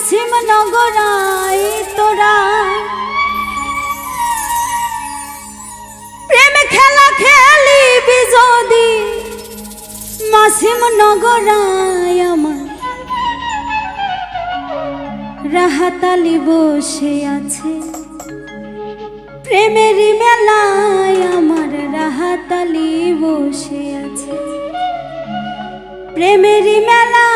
মাসিম নগরায় তোরা প্রেম খেলা খেলিবি যদি মাসিম নগরায় আমার রাহাতালি বসে আছে প্রেমেরই মেলায় আমার রাহাতালি বসে আছে প্রেমেরই মেলা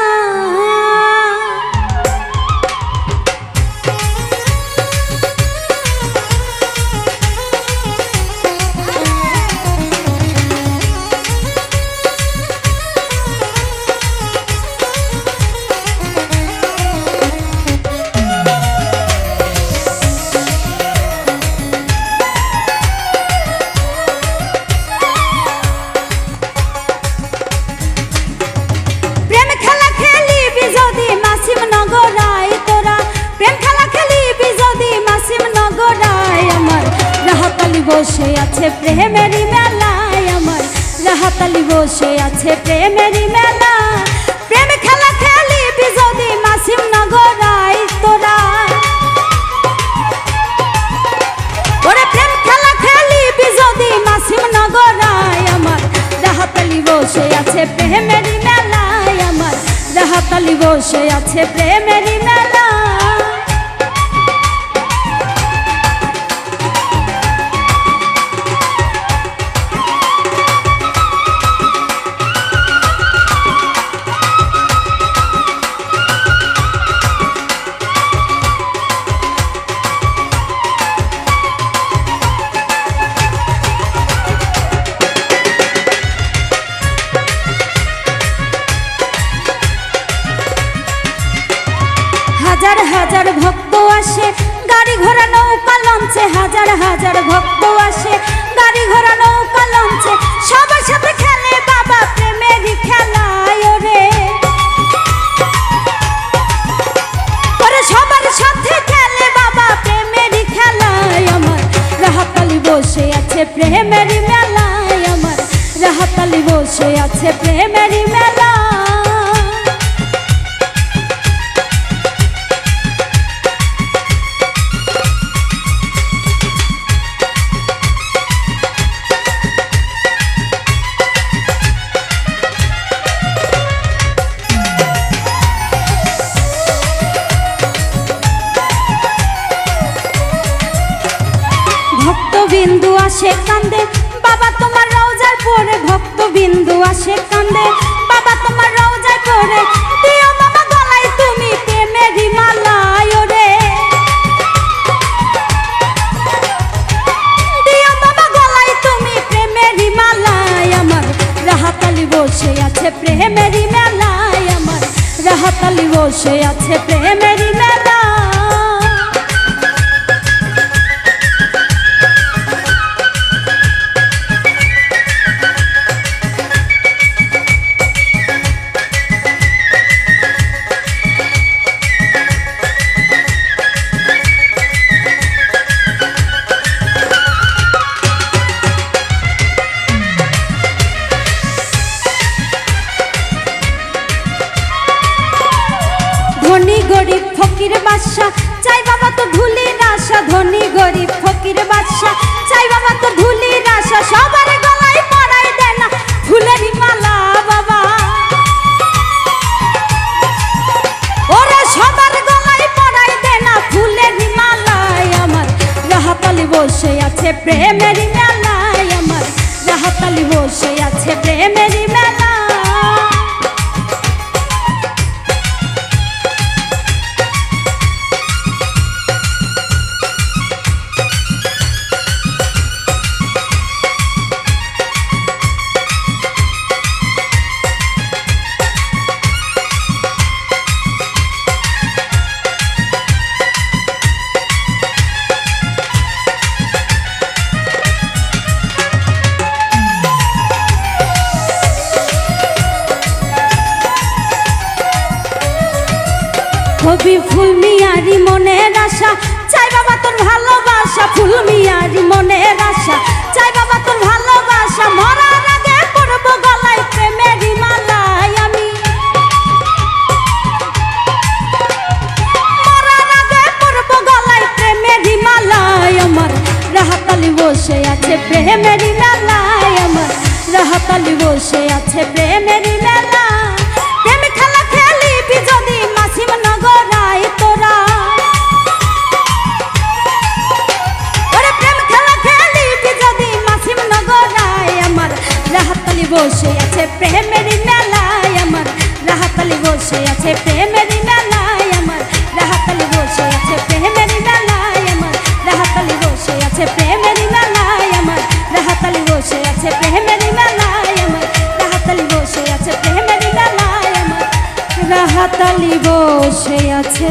বসে আছে প্রেমেরই মেলায় আমার রাহাতালি বসে আছে প্রেমেরই মেলা প্রেম খেলা খেলিবি যদি মাসিম নগরায় তোরা ওরে প্রেম খেলা খেলিবি যদি মাসিম নগরায় আমার রাহাতালি বসে আছে প্রেমেরই মেলায় আমার রাহাতালি বসে আছে প্রেমেরই মেলা হাজার হাজার ভক্ত আসে গাড়ি ঘোড়া নৌকা লঞ্চে হাজার হাজার ভক্ত আসে গাড়ি ঘোড়া নৌকা লঞ্চে সবার সাথে খেলে বাবা প্রেমেরই খেলায় রে ওরে সবার সাথে খেলে বাবা প্রেমেরই খেলায় আমার রাহাতালি বসে আছে প্রেমেরই মেলায় আমার রাহাতালি বসে আছে প্রেমেরই মেলা বিন্দু আসে কান্দে বাবা তোমার রওজায় পড়ে ভক্ত বিন্দু আসে কান্দে বাবা তোমার রওজায় পড়ে দিও বাবা গলায় তুমি প্রেমেরই মালায় রে দিও বাবা গলায় তুমি প্রেমেরই মালায় আমার রাহাতালি বসে আছে প্রেমেরই মেলায় আমার রাহাতালি বসে আছে প্রেমেরই মেলা ধনী গরিব ফকির বাদশা চাই বাবা তো ধুলির আশা ধনী গরিব ফকির বাদশা চাই বাবা তো ধুলির আশা সবার গলায় পরাই দেয় না ফুলেরই মালা বাবা ওরা সবার গলায় পরাই দেয় না ফুলেরই মালায় আমার রাহাতালি বসে আছে প্রেমেরই মেলায় আমার রাহাতালি বসে আছে প্রেমেরই মেলা কবি ফুল মিয়ারি মনের আশা চাই বাবা তোর ভালোবাসা ফুল মিয়ারি মনের আশা চাই বাবা তোর ভালোবাসা মরার আগে পড়বো গলায় প্রেমেরই মালায় আমি বসে আছে প্রেমেরই মেলায় আমার রাহাতালি বসে আছে প্রেমেরই মেলায় প্রেম খেলা খেলিবি যদি মাসিম নগরায় তোরা ওরে প্রেম খেলা খেলিবি যদি মাসিম নগরায় আমার রাহাতালি বসে আছে প্রেমেরই মেলায় আমার রাহাতালি বসে আছে প্রেমেরই মেলায় আমার রাহাতালি বসে আছে প্রেমেরই মেলায় আমার রাহাতালি বসে আছে প্রেমেরই মেলায় আমার রাহাতালি বসে আছে প্রেমেরই মেলায় আমার রাহাতালি বসে আছে প্রেমেরই মেলায় আমার রাহাতালি বসে আছে